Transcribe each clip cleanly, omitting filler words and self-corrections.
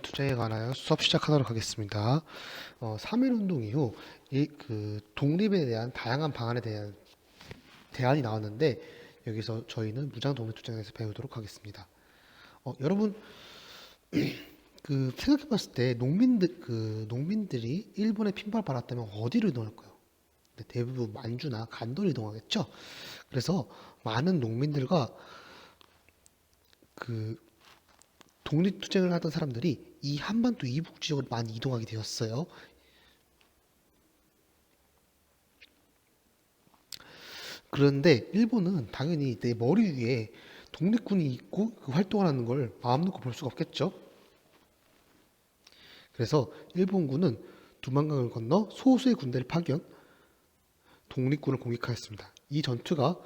투자에 관하여 수업 시작하도록 하겠습니다. 3.1 운동 이후 독립에 대한 다양한 방안에 대한 대안이 나왔는데 여기서 저희는 무장 독립 투자에 대해서 배우도록 하겠습니다. 여러분 생각해봤을 때 농민들이 일본에 핀발 받았다면 어디로 이동할까요? 대부분 만주나 간도로 이동하겠죠. 그래서 많은 농민들과 그 독립투쟁을 하던 사람들이 이 한반도 이북 지역으로 많이 이동하게 되었어요. 그런데 일본은 당연히 내 머리 위에 독립군이 있고 그 활동을 하는 걸 마음 놓고 볼 수가 없겠죠. 그래서 일본군은 두만강을 건너 소수의 군대를 파견, 독립군을 공격하였습니다. 이 전투가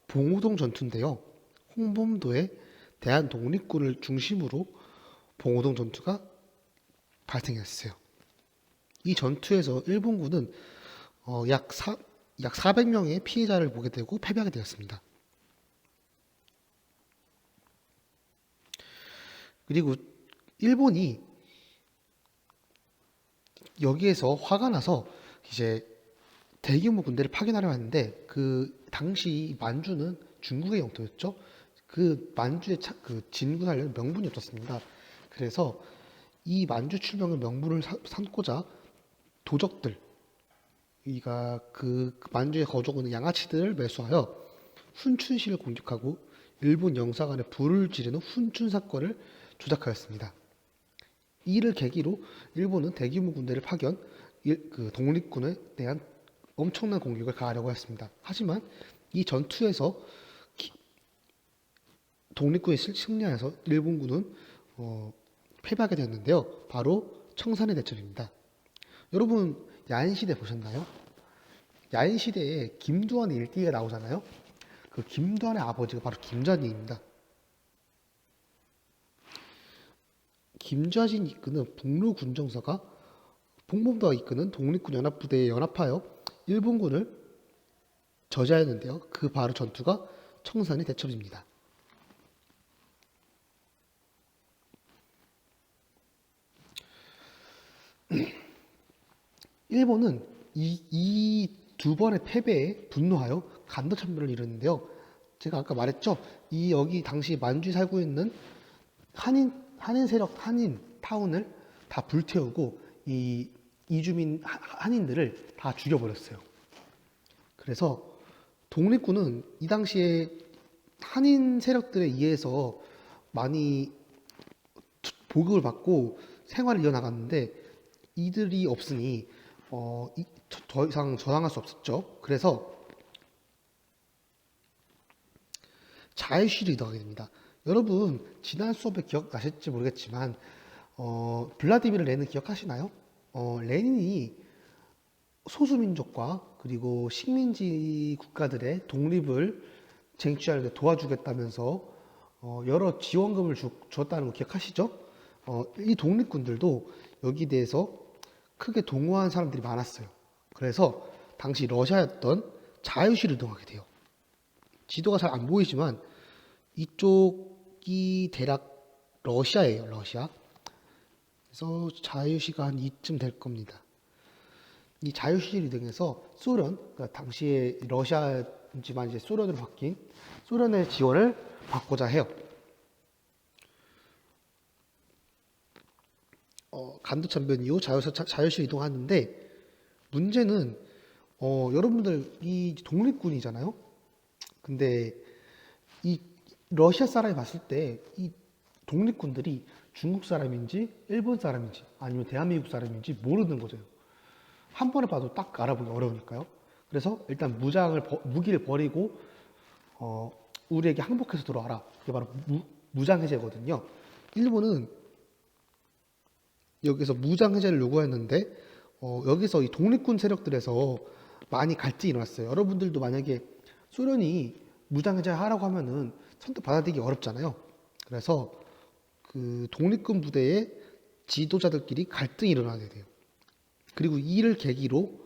봉오동 전투인데요. 홍범도에 대한 독립군을 중심으로 봉오동 전투가 발생했어요. 이 전투에서 일본군은 약 400명의 피해자를 보게 되고 패배하게 되었습니다. 그리고 일본이 여기에서 화가 나서 이제 대규모 군대를 파견하려 했는데 그 당시 만주는 중국의 영토였죠. 그 만주에 진군하려는 명분이 없었습니다. 그래서 이 만주 출병의 명분을 삼고자 도적들, 그 만주에 거주하는 양아치들을 매수하여 훈춘시를 공격하고 일본 영사관에 불을 지르는 훈춘 사건을 조작하였습니다. 이를 계기로 일본은 대규모 군대를 파견, 독립군에 대한 엄청난 공격을 가하려고 했습니다. 하지만 이 전투에서 독립군이 승리해서 일본군은 패배하게 되었는데요. 바로 청산의 대첩입니다. 여러분 야인시대 보셨나요? 야인시대에 김두한의 일기가 나오잖아요. 그 김두한의 아버지가 바로 김좌진입니다. 김좌진이 이끄는 북로군정서가 봉범도가 이끄는 독립군 연합부대에 연합하여 일본군을 저지하였는데요. 그 바로 전투가 청산의 대첩입니다. 일본은 이 두 번의 패배에 분노하여 간도참변을 이루는데요. 제가 아까 말했죠. 여기 당시 만주에 살고 있는 한인 세력, 한인 타운을 다 불태우고 이 이주민 한인들을 다 죽여버렸어요. 그래서 독립군은 이 당시에 한인 세력들에 의해서 많이 보급을 받고 생활을 이어나갔는데 이들이 없으니 더 이상 저항할 수 없었죠. 그래서 자유시위를 이동하게 됩니다. 여러분 지난 수업에 기억나실지 모르겠지만 블라디미르 레닌 기억하시나요? 레닌이 소수민족과 그리고 식민지 국가들의 독립을 쟁취하는 데 도와주겠다면서 여러 지원금을 줬다는 거 기억하시죠? 이 독립군들도 여기 대해서 크게 동요한 사람들이 많았어요. 그래서 당시 러시아였던 자유시를 이동하게 돼요. 지도가 잘 안 보이지만 이쪽이 대략 러시아예요. 러시아. 그래서 자유시가 한 이쯤 될 겁니다. 이 자유시를 이동해서 소련, 그러니까 당시에 러시아지만 이제 소련으로 바뀐 소련의 지원을 받고자 해요. 간도참변 이후 자유시로 이동하는데 문제는 여러분들 이 독립군이잖아요. 근데 이 러시아 사람이 봤을 때 이 독립군들이 중국 사람인지 일본 사람인지 아니면 대한민국 사람인지 모르는 거죠. 한 번에 봐도 딱 알아보기 어려우니까요. 그래서 일단 무기를 버리고 우리에게 항복해서 들어와라. 그게 바로 무장해제거든요. 일본은 여기서 무장해제를 요구했는데 여기서 이 독립군 세력들에서 많이 갈등이 일어났어요. 여러분들도 만약에 소련이 무장해제 하라고 하면은 선뜻 받아들이기 어렵잖아요. 그래서 그 독립군 부대의 지도자들끼리 갈등이 일어나게 돼요. 그리고 이를 계기로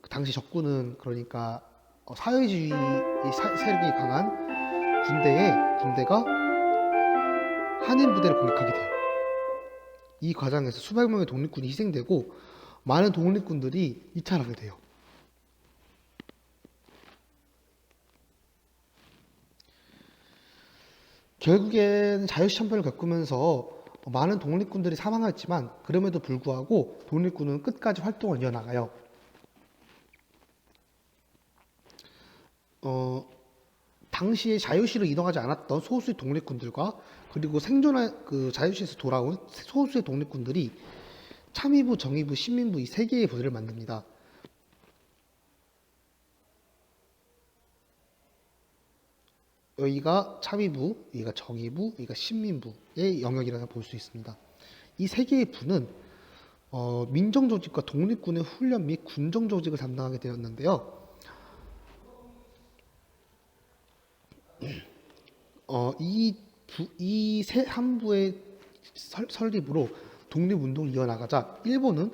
당시 적군은 그러니까 사회주의 세력이 강한 군대가 한인 부대를 공격하게 돼요. 이 과정에서 수백 명의 독립군이 희생되고 많은 독립군들이 이탈하게 돼요. 결국엔 자유시한편을 겪으면서 많은 독립군들이 사망했지만 그럼에도 불구하고 독립군은 끝까지 활동을 이어나가요. 당시에 자유시로 이동하지 않았던 소수의 독립군들과 그리고 생존한 자유시에서 돌아온 소수의 독립군들이 참의부, 정의부, 신민부 이 세 개의 부대를 만듭니다. 여기가 참의부, 여기가 정의부, 여기가 신민부의 영역이라고 볼 수 있습니다. 이 세 개의 부는 민정조직과 독립군의 훈련 및 군정조직을 담당하게 되었는데요. 이 세 한부의 설립으로 독립운동을 이어나가자 일본은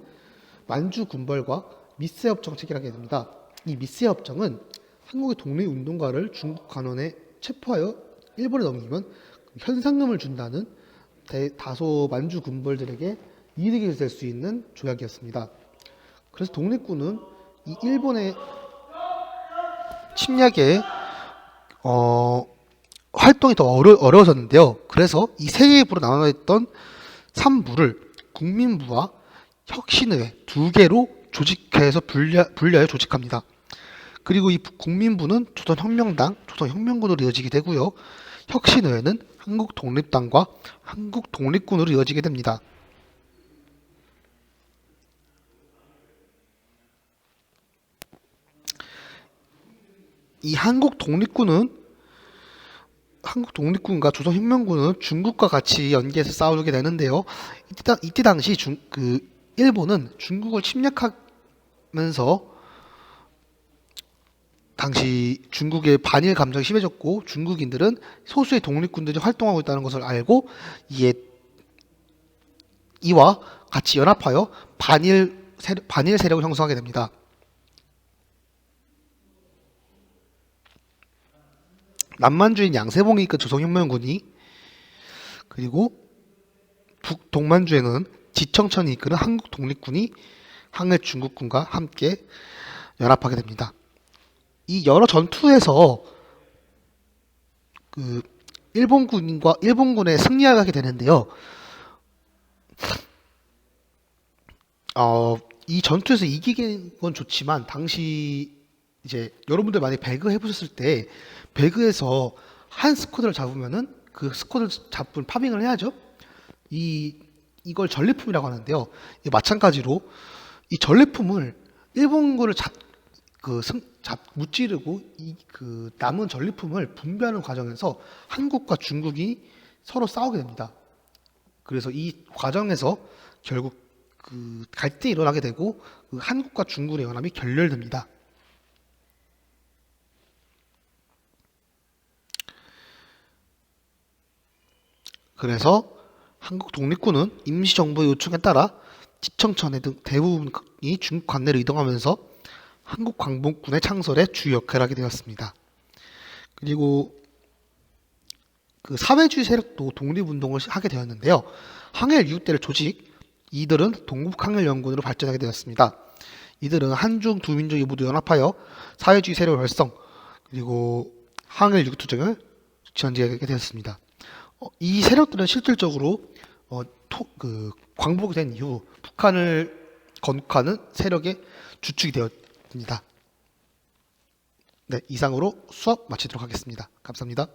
만주 군벌과 미세 협정 체결하게 됩니다. 이 미세 협정은 한국의 독립운동가를 중국 관원에 체포하여 일본에 넘기면 현상금을 준다는 다소 만주 군벌들에게 이득이 될 수 있는 조약이었습니다. 그래서 독립군은 이 일본의 침략에 활동이 더 어려워졌는데요. 그래서 이 세 개의 부로 나눠 있던 3부를 국민부와 혁신의회 두 개로 조직해서 분리하여 조직합니다. 그리고 이 국민부는 조선혁명당, 조선혁명군으로 이어지게 되고요. 혁신의회는 한국독립당과 한국독립군으로 이어지게 됩니다. 이 한국독립군과 조선혁명군은 중국과 같이 연계해서 싸우게 되는데요. 이때 당시 일본은 중국을 침략하면서 당시 중국의 반일 감정이 심해졌고 중국인들은 소수의 독립군들이 활동하고 있다는 것을 알고 이와 같이 연합하여 반일 세력을 형성하게 됩니다. 남만주인 양세봉이 이끈 조선혁명군이 그리고 북동만주에는 지청천이 이끄는 한국독립군이 항일 중국군과 함께 연합하게 됩니다. 이 여러 전투에서 일본군에 승리하게 되는데요. 이 전투에서 이기는 건 좋지만 당시 이제 여러분들 많이 배그 해보셨을 때 배그에서 한 스쿼드를 잡으면은 그 스쿼드를 잡은 파밍을 해야죠. 이걸 전리품이라고 하는데요. 마찬가지로 이 전리품을 일본군을 무찌르고 남은 전리품을 분배하는 과정에서 한국과 중국이 서로 싸우게 됩니다. 그래서 이 과정에서 결국 갈등이 일어나게 되고 한국과 중국의 연합이 결렬됩니다. 그래서 한국 독립군은 임시정부의 요청에 따라 지청천의 등 대부분이 중국 관내로 이동하면서 한국 광복군의 창설에 주요 역할을 하게 되었습니다. 그리고 사회주의 세력도 독립운동을 하게 되었는데요. 항일 이웃대를 조직, 이들은 동북항일연군으로 발전하게 되었습니다. 이들은 한중 두 민족이 모두 연합하여 사회주의 세력을 활성, 그리고 항일 육투쟁을 지원하게 되었습니다. 이 세력들은 실질적으로 광복이 된 이후 북한을 건국하는 세력의 주축이 되었습니다. 네, 이상으로 수업 마치도록 하겠습니다. 감사합니다.